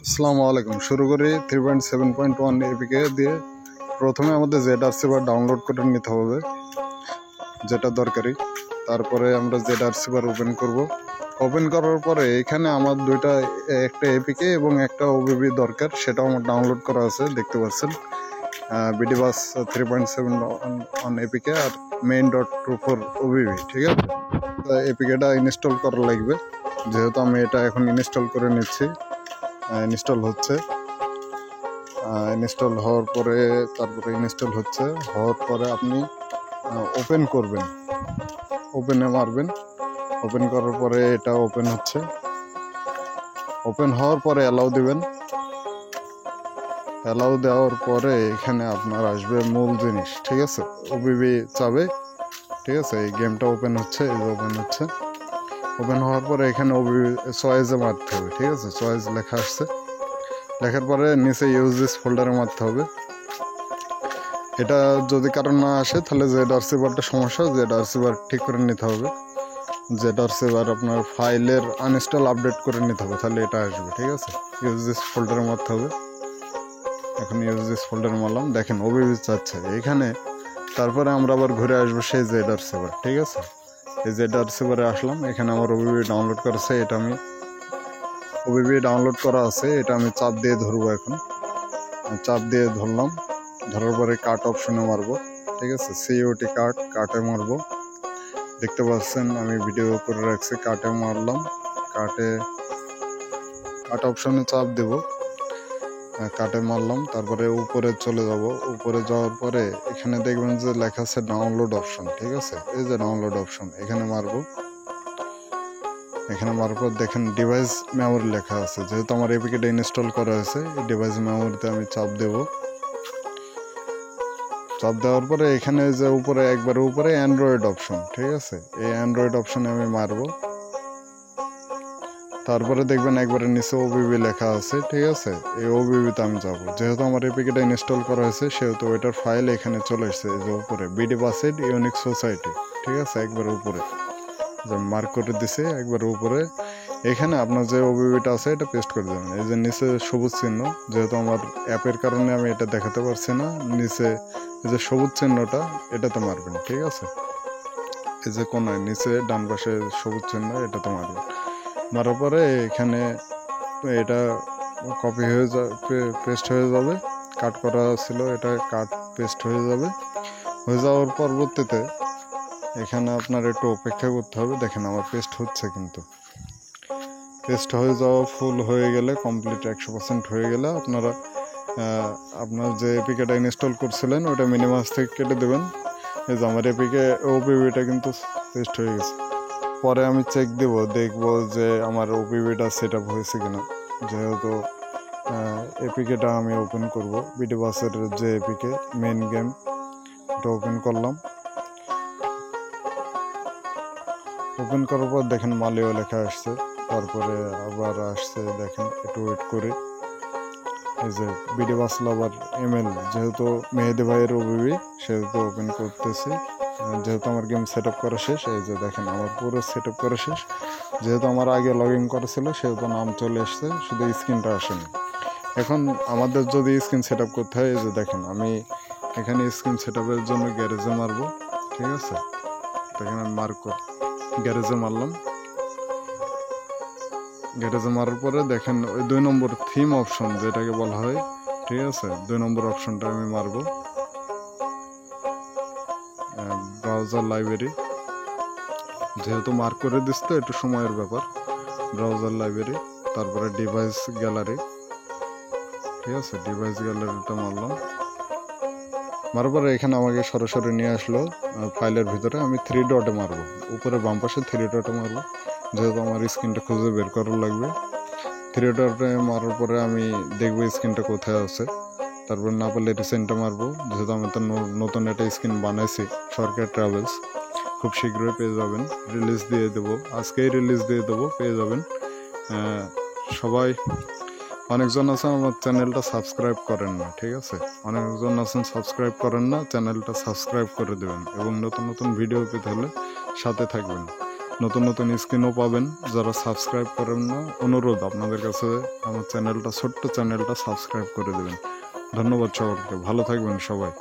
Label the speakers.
Speaker 1: আসসালামু আলাইকুম। শুরু করি 3.7.1 এপিকে দিয়ে। প্রথমে আমাদের ZRC বার ডাউনলোড করে নিতে হবে, যেটা দরকারি। তারপরে আমরা ZRC বার ওপেন করব। ওপেন করার পরে এখানে আমার দুইটা, একটা এপিকে এবং একটা ওবিবি দরকার, সেটাও আমার ডাউনলোড করা আছে, দেখতে পাচ্ছেন। বিডিবাস 3.7.1 এপিকে আর main.24 ওবিবি, ঠিক আছে। এপিকেটা ইনস্টল করা লাগবে, যেহেতু আমি এটা এখন ইনস্টল করে নিচ্ছি। ইনস্টল হচ্ছে, ইনস্টল হওয়ার পরে তারপরে ইনস্টল হওয়ার পরে আপনি ওপেন করবেন, ওপেনে মারবেন। ওপেন করার পরে এটা ওপেন হচ্ছে। ওপেন হওয়ার পরে অ্যালাউ দিবেন। অ্যালাউ দেওয়ার পরে এখানে আপনার আসবে মূল জিনিস, ঠিক আছে। ওবিবি চাবে, ঠিক আছে। এই গেমটা ওপেন হচ্ছে, এই যে ওপেন হচ্ছে। ওপেন হওয়ার পরে এখানে ওবিবি চয়েসে মারতে হবে, ঠিক আছে। চয়েস লেখা আসছে, লেখার পরে নিচে ইউজ দিস ফোল্ডারে মারতে হবে। এটা যদি কারণ না আসে তাহলে ZRC বারটা সমস্যা, ZRC বার ঠিক করে নিতে হবে। ZRC বার আপনার ফাইলের আনইনস্টল আপডেট করে নিতে হবে, তাহলে এটা আসবে, ঠিক আছে। ইউজ দিস ফোল্ডারে মারতে হবে। এখন ইউজ দিস ফোল্ডারে মারলাম, দেখেন ওবিবি চাচ্ছে এখানে। তারপরে আমরা আবার ঘুরে আসবো সেই ZRC বার, ঠিক আছে। এই ZRC বারে আসলাম, এখানে আমার ওবিবি ডাউনলোড করেছে। এটা আমি ওবিবি ডাউনলোড করা আছে, এটা আমি চাপ দিয়ে ধরবো। এখন চাপ দিয়ে ধরলাম, ধরার পরে কাট অপশনে মারবো, ঠিক আছে। COT কাটে মারবো, দেখতে পাচ্ছেন আমি ভিডিও করে রাখছি। কাটে মারলাম, কাট অপশনে চাপ দেব, কাটে মারলাম। তারপরে উপরে চলে যাব। উপরে যাওয়ার পরে এখানে দেখবেন যে লেখা আছে ডাউনলোড অপশন, ঠিক আছে। এই যে ডাউনলোড অপশন, এখানে মারবো। এখানে মারার পর দেখেন ডিভাইস মেমোরি লেখা আছে, যেহেতু আমার এপিকেটা ইনস্টল করা হয়েছে। এই ডিভাইস মেমোরিতে আমি চাপ দেব। চাপ দেওয়ার পরে এখানে যে উপরে একবারে উপরে অ্যান্ড্রয়েড অপশন, ঠিক আছে। এই অ্যান্ড্রয়েড অপশনে আমি মারব। তারপরে দেখবেন একবারে নিচে ওবিবি লেখা আছে, ঠিক আছে। এই ওবিবিতে আমি যাব, যেহেতু আমার এপিকেটা ইনস্টল করা হয়েছে সেহেতু ওইটার ফাইল এখানে চলে এসেছে। এই যে উপরে বিডিবাসেড ইউনিক সোসাইটি, ঠিক আছে, একবারে উপরে যে মার্ক করে দিছে, একবারে উপরে। এখানে আপনার যে ওবিবিটা আছে এটা পেস্ট করে দেবেন। এই যে নিচে সবুজ চিহ্ন, যেহেতু আমার অ্যাপের কারণে আমি এটা দেখাতে পারছি না, নিচে এই যে সবুজ চিহ্নটা এটাতে মারবেন, ঠিক আছে। এই যে কোনায় নিচে ডান পাশে সবুজ চিহ্ন, এটাতে মারবেন। মারার পরে এখানে এটা কপি হয়ে পেস্ট হয়ে যাবে। কাট করা ছিল, এটা কাট পেস্ট হয়ে যাবে। হয়ে যাওয়ার পরবর্তীতে এখানে আপনার একটু অপেক্ষা করতে হবে। দেখেন আমার পেস্ট হচ্ছে, কিন্তু পেস্ট হয়ে যাওয়া ফুল হয়ে গেলে, কমপ্লিট 100% হয়ে গেলে আপনারা আপনার যে এপিকেটা ইনস্টল করছিলেন ওটা মিনিমাস থেকে কেটে দেবেন। এই যে আমার এপিকে ওবিবিটা কিন্তু পেস্ট হয়ে গেছে। পরে আমি চেক দেব, দেখবো যে আমার ওবিবিটা সেট আপ হয়েছে কিনা। যেহেতু এপিকেটা আমি ওপেন করব, বিডিবাসের যে এপিকে মেন গেম, এটা ওপেন করলাম। ওপেন করার পর দেখেন মালিও লেখা আসছে, তারপরে আবার আসছে, দেখেন একটু ওয়েট করে। এই যে বিডিবাস লাভার ML, যেহেতু মেহেদি ভাইয়ের ওবিবি, সেহেতু ওপেন করতেছি। যেহেতু আমার গেম সেট আপ করা শেষ, এই যে দেখেন আমার পুরো সেট আপ করা শেষ। যেহেতু আমার আগে লগ ইন করা ছিল সেহেতু নাম চলে এসছে, শুধু স্ক্রিনটা আসেনি। এখন আমাদের যদি স্ক্রিন সেট আপ করতে হয়, এই যে দেখেন আমি এখানে স্ক্রিন সেট আপের জন্য গ্যারেজে মারবো, ঠিক আছে। দেখেন আমি গ্যারেজে মারলাম। গ্যারেজে মারার পরে দেখেন ওই 2 নম্বর থিম অপশন যেটাকে বলা হয়, ঠিক আছে। 2 নম্বর অপশনটা আমি মারবো। ব্রাউজার লাইব্রেরি, যেহেতু মার্ক করে দিস তো একটু সময়ের ব্যাপার। ব্রাউজার লাইব্রেরি, তারপরে ডিভাইস গ্যালারি, ঠিক আছে। ডিভাইস গ্যালারিটা মারলাম। মারার পরে এখানে আমাকে সরাসরি নিয়ে আসলো ফাইলের ভিতরে। আমি 3 ডটে মারবো, উপরে বাম পাশে 3 ডটে মারবো, যেহেতু আমার স্ক্রিনটা খুঁজে বের করার লাগবে। 3 ডটে মারার পরে আমি দেখবো স্ক্রিনটা কোথায় আছে। তারপর না পারলে রিসেন্টটা মারবো, যেহেতু আমি তো নতুন একটা স্ক্রিন বানাইছি। সরকার ট্রাভেলস, খুব শীঘ্রই পেয়ে যাবেন। রিলিজ দিয়ে দেবো, আজকেই রিলিজ দিয়ে দেবো, পেয়ে যাবেন। সবাই, অনেকজন আছেন আমার চ্যানেলটা সাবস্ক্রাইব করেন না, ঠিক আছে। অনেকজন আছেন সাবস্ক্রাইব করেন না, চ্যানেলটা সাবস্ক্রাইব করে দেবেন এবং নতুন নতুন ভিডিও পেতে হলে সাথে থাকবেন। নতুন নতুন স্ক্রিনও পাবেন। যারা সাবস্ক্রাইব করেন না, অনুরোধ আপনাদের কাছে আমার চ্যানেলটা, ছোট্ট চ্যানেলটা সাবস্ক্রাইব করে দেবেন। ধন্যবাদ সবাইকে, ভালো থাকবেন সবাই।